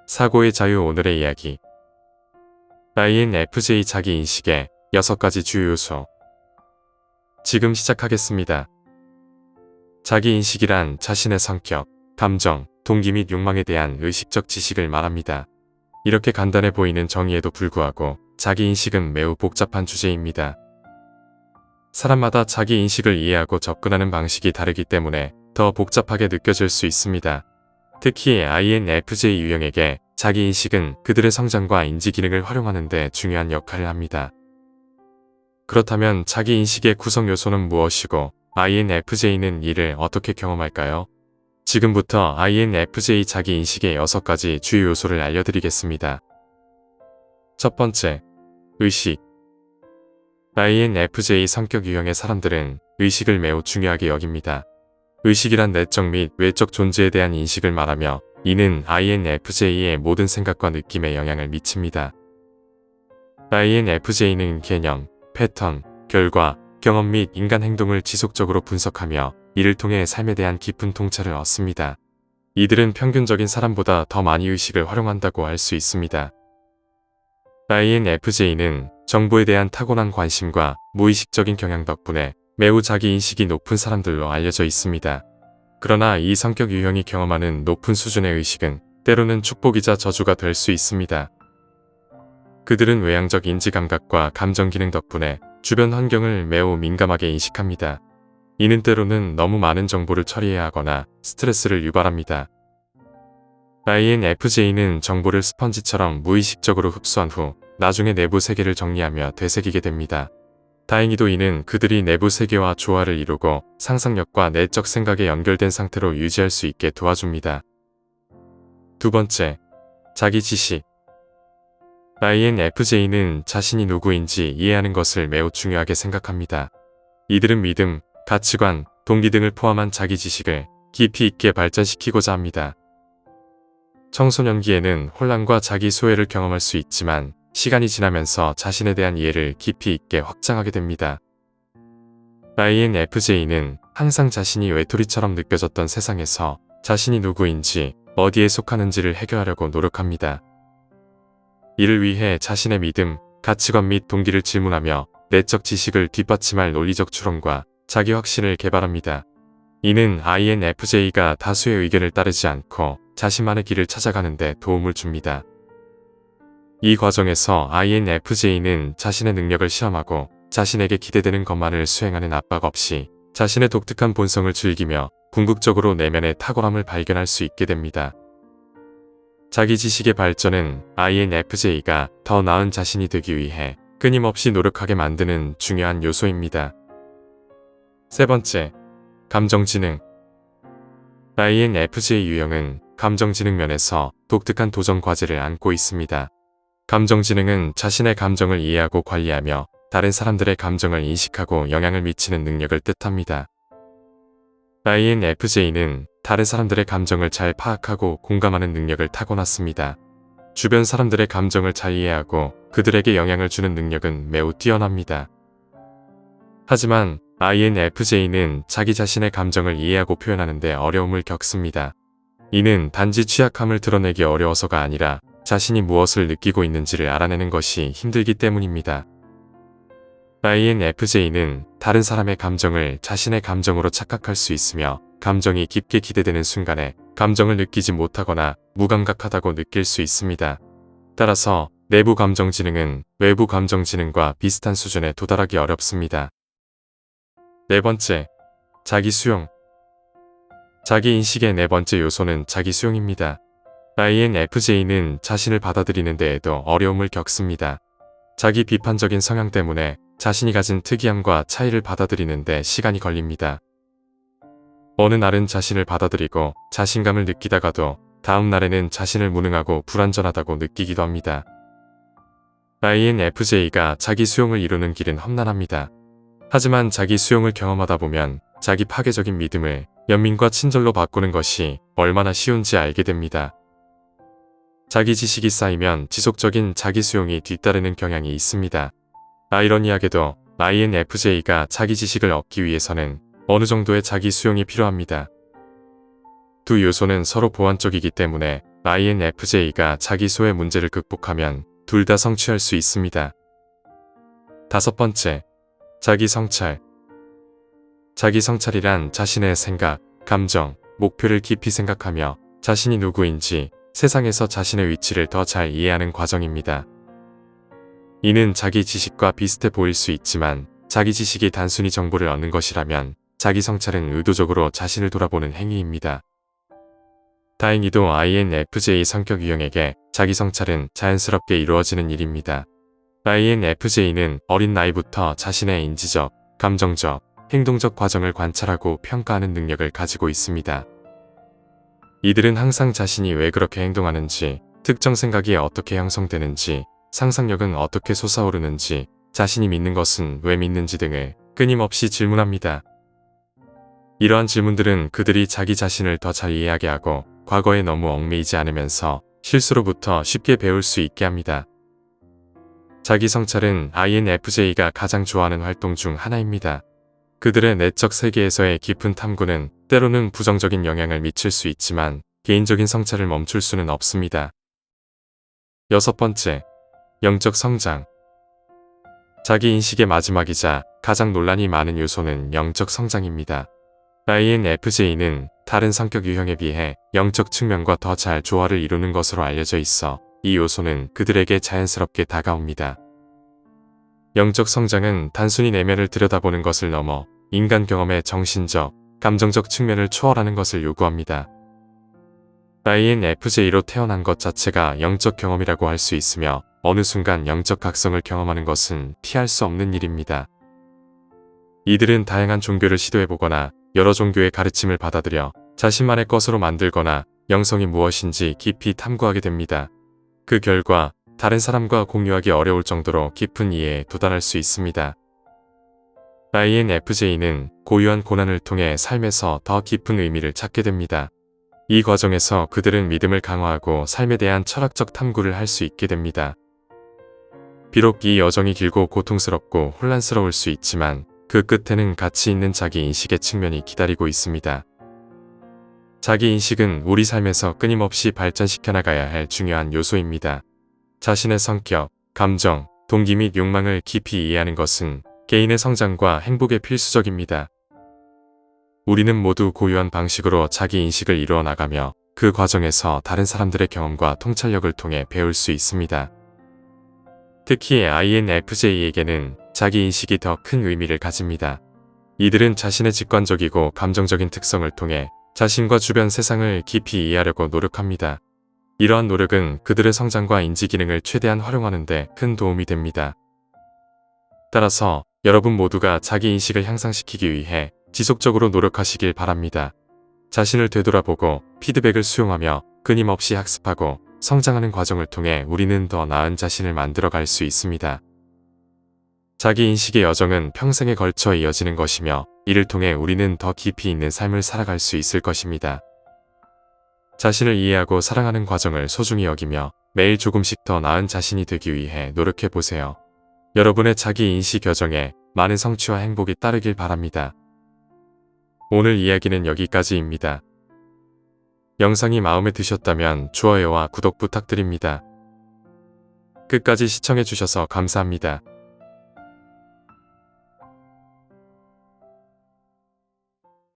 사고의 자유. 오늘의 이야기. INFJ 자기인식의 6가지 주요 요소. 지금 시작하겠습니다. 자기인식이란 자신의 성격, 감정, 동기 및 욕망에 대한 의식적 지식을 말합니다. 이렇게 간단해 보이는 정의에도 불구하고 자기인식은 매우 복잡한 주제입니다. 사람마다 자기인식을 이해하고 접근하는 방식이 다르기 때문에 더 복잡하게 느껴질 수 있습니다. 특히 INFJ 유형에게 자기인식은 그들의 성장과 인지 기능을 활용하는 데 중요한 역할을 합니다. 그렇다면 자기인식의 구성 요소는 무엇이고 INFJ는 이를 어떻게 경험할까요? 지금부터 INFJ 자기인식의 6가지 주요 요소를 알려드리겠습니다. 첫 번째, 의식. INFJ 성격 유형의 사람들은 의식을 매우 중요하게 여깁니다. 의식이란 내적 및 외적 존재에 대한 인식을 말하며 이는 INFJ의 모든 생각과 느낌에 영향을 미칩니다. INFJ는 개념, 패턴, 결과, 경험 및 인간 행동을 지속적으로 분석하며 이를 통해 삶에 대한 깊은 통찰을 얻습니다. 이들은 평균적인 사람보다 더 많이 의식을 활용한다고 할 수 있습니다. INFJ는 정보에 대한 타고난 관심과 무의식적인 경향 덕분에 매우 자기인식이 높은 사람들로 알려져 있습니다. 그러나 이 성격 유형이 경험하는 높은 수준의 의식은 때로는 축복이자 저주가 될 수 있습니다. 그들은 외향적 인지 감각과 감정 기능 덕분에 주변 환경을 매우 민감하게 인식합니다. 이는 때로는 너무 많은 정보를 처리해야 하거나 스트레스를 유발합니다. INFJ는 정보를 스펀지처럼 무의식적으로 흡수한 후 나중에 내부 세계를 정리하며 되새기게 됩니다. 다행히도 이는 그들이 내부 세계와 조화를 이루고 상상력과 내적 생각에 연결된 상태로 유지할 수 있게 도와줍니다. 두 번째, 자기 지식. INFJ는 자신이 누구인지 이해하는 것을 매우 중요하게 생각합니다. 이들은 믿음, 가치관, 동기 등을 포함한 자기 지식을 깊이 있게 발전시키고자 합니다. 청소년기에는 혼란과 자기 소외를 경험할 수 있지만 시간이 지나면서 자신에 대한 이해를 깊이 있게 확장하게 됩니다. INFJ는 항상 자신이 외톨이처럼 느껴졌던 세상에서 자신이 누구인지, 어디에 속하는지를 해결하려고 노력합니다. 이를 위해 자신의 믿음, 가치관 및 동기를 질문하며 내적 지식을 뒷받침할 논리적 추론과 자기 확신을 개발합니다. 이는 INFJ가 다수의 의견을 따르지 않고 자신만의 길을 찾아가는 데 도움을 줍니다. 이 과정에서 INFJ는 자신의 능력을 실험하고 자신에게 기대되는 것만을 수행하는 압박 없이 자신의 독특한 본성을 즐기며 궁극적으로 내면의 탁월함을 발견할 수 있게 됩니다. 자기 지식의 발전은 INFJ가 더 나은 자신이 되기 위해 끊임없이 노력하게 만드는 중요한 요소입니다. 세 번째, 감정지능. INFJ 유형은 감정지능 면에서 독특한 도전 과제를 안고 있습니다. 감정지능은 자신의 감정을 이해하고 관리하며 다른 사람들의 감정을 인식하고 영향을 미치는 능력을 뜻합니다. INFJ는 다른 사람들의 감정을 잘 파악하고 공감하는 능력을 타고났습니다. 주변 사람들의 감정을 잘 이해하고 그들에게 영향을 주는 능력은 매우 뛰어납니다. 하지만 INFJ는 자기 자신의 감정을 이해하고 표현하는 데 어려움을 겪습니다. 이는 단지 취약함을 드러내기 어려워서가 아니라 자신이 무엇을 느끼고 있는지를 알아내는 것이 힘들기 때문입니다. INFJ는 다른 사람의 감정을 자신의 감정으로 착각할 수 있으며 감정이 깊게 기대되는 순간에 감정을 느끼지 못하거나 무감각하다고 느낄 수 있습니다. 따라서 내부 감정지능은 외부 감정지능과 비슷한 수준에 도달하기 어렵습니다. 네 번째, 자기 수용. 자기 인식의 네 번째 요소는 자기 수용입니다. INFJ는 자신을 받아들이는 데에도 어려움을 겪습니다. 자기 비판적인 성향 때문에 자신이 가진 특이함과 차이를 받아들이는 데 시간이 걸립니다. 어느 날은 자신을 받아들이고 자신감을 느끼다가도 다음 날에는 자신을 무능하고 불완전하다고 느끼기도 합니다. INFJ가 자기 수용을 이루는 길은 험난합니다. 하지만 자기 수용을 경험하다 보면 자기 파괴적인 믿음을 연민과 친절로 바꾸는 것이 얼마나 쉬운지 알게 됩니다. 자기 지식이 쌓이면 지속적인 자기 수용이 뒤따르는 경향이 있습니다. 아이러니하게도 INFJ가 자기 지식을 얻기 위해서는 어느 정도의 자기 수용이 필요합니다. 두 요소는 서로 보완적이기 때문에 INFJ가 자기 소외 문제를 극복하면 둘 다 성취할 수 있습니다. 5번째, 자기 성찰. 자기 성찰이란 자신의 생각, 감정, 목표를 깊이 생각하며 자신이 누구인지 세상에서 자신의 위치를 더 잘 이해하는 과정입니다. 이는 자기 지식과 비슷해 보일 수 있지만 자기 지식이 단순히 정보를 얻는 것이라면 자기 성찰은 의도적으로 자신을 돌아보는 행위입니다. 다행히도 INFJ 성격 유형에게 자기 성찰은 자연스럽게 이루어지는 일입니다. INFJ는 어린 나이부터 자신의 인지적, 감정적, 행동적 과정을 관찰하고 평가하는 능력을 가지고 있습니다. 이들은 항상 자신이 왜 그렇게 행동하는지, 특정 생각이 어떻게 형성되는지, 상상력은 어떻게 솟아오르는지, 자신이 믿는 것은 왜 믿는지 등을 끊임없이 질문합니다. 이러한 질문들은 그들이 자기 자신을 더 잘 이해하게 하고 과거에 너무 얽매이지 않으면서 실수로부터 쉽게 배울 수 있게 합니다. 자기 성찰은 INFJ가 가장 좋아하는 활동 중 하나입니다. 그들의 내적 세계에서의 깊은 탐구는 때로는 부정적인 영향을 미칠 수 있지만 개인적인 성찰을 멈출 수는 없습니다. 6번째, 영적 성장. 자기 인식의 마지막이자 가장 논란이 많은 요소는 영적 성장입니다. INFJ는 다른 성격 유형에 비해 영적 측면과 더 잘 조화를 이루는 것으로 알려져 있어 이 요소는 그들에게 자연스럽게 다가옵니다. 영적 성장은 단순히 내면을 들여다보는 것을 넘어 인간 경험의 정신적, 감정적 측면을 초월하는 것을 요구합니다. INFJ로 태어난 것 자체가 영적 경험이라고 할 수 있으며 어느 순간 영적 각성을 경험하는 것은 피할 수 없는 일입니다. 이들은 다양한 종교를 시도해보거나 여러 종교의 가르침을 받아들여 자신만의 것으로 만들거나 영성이 무엇인지 깊이 탐구하게 됩니다. 그 결과 다른 사람과 공유하기 어려울 정도로 깊은 이해에 도달할 수 있습니다. INFJ는 고유한 고난을 통해 삶에서 더 깊은 의미를 찾게 됩니다. 이 과정에서 그들은 믿음을 강화하고 삶에 대한 철학적 탐구를 할 수 있게 됩니다. 비록 이 여정이 길고 고통스럽고 혼란스러울 수 있지만 그 끝에는 가치 있는 자기 인식의 측면이 기다리고 있습니다. 자기 인식은 우리 삶에서 끊임없이 발전시켜 나가야 할 중요한 요소입니다. 자신의 성격, 감정, 동기 및 욕망을 깊이 이해하는 것은 개인의 성장과 행복에 필수적입니다. 우리는 모두 고유한 방식으로 자기 인식을 이루어 나가며 그 과정에서 다른 사람들의 경험과 통찰력을 통해 배울 수 있습니다. 특히 INFJ에게는 자기 인식이 더 큰 의미를 가집니다. 이들은 자신의 직관적이고 감정적인 특성을 통해 자신과 주변 세상을 깊이 이해하려고 노력합니다. 이러한 노력은 그들의 성장과 인지 기능을 최대한 활용하는 데 큰 도움이 됩니다. 따라서 여러분 모두가 자기 인식을 향상시키기 위해 지속적으로 노력하시길 바랍니다. 자신을 되돌아보고 피드백을 수용하며 끊임없이 학습하고 성장하는 과정을 통해 우리는 더 나은 자신을 만들어갈 수 있습니다. 자기 인식의 여정은 평생에 걸쳐 이어지는 것이며 이를 통해 우리는 더 깊이 있는 삶을 살아갈 수 있을 것입니다. 자신을 이해하고 사랑하는 과정을 소중히 여기며 매일 조금씩 더 나은 자신이 되기 위해 노력해보세요. 여러분의 자기 인식 여정에 많은 성취와 행복이 따르길 바랍니다. 오늘 이야기는 여기까지입니다. 영상이 마음에 드셨다면 좋아요와 구독 부탁드립니다. 끝까지 시청해주셔서 감사합니다.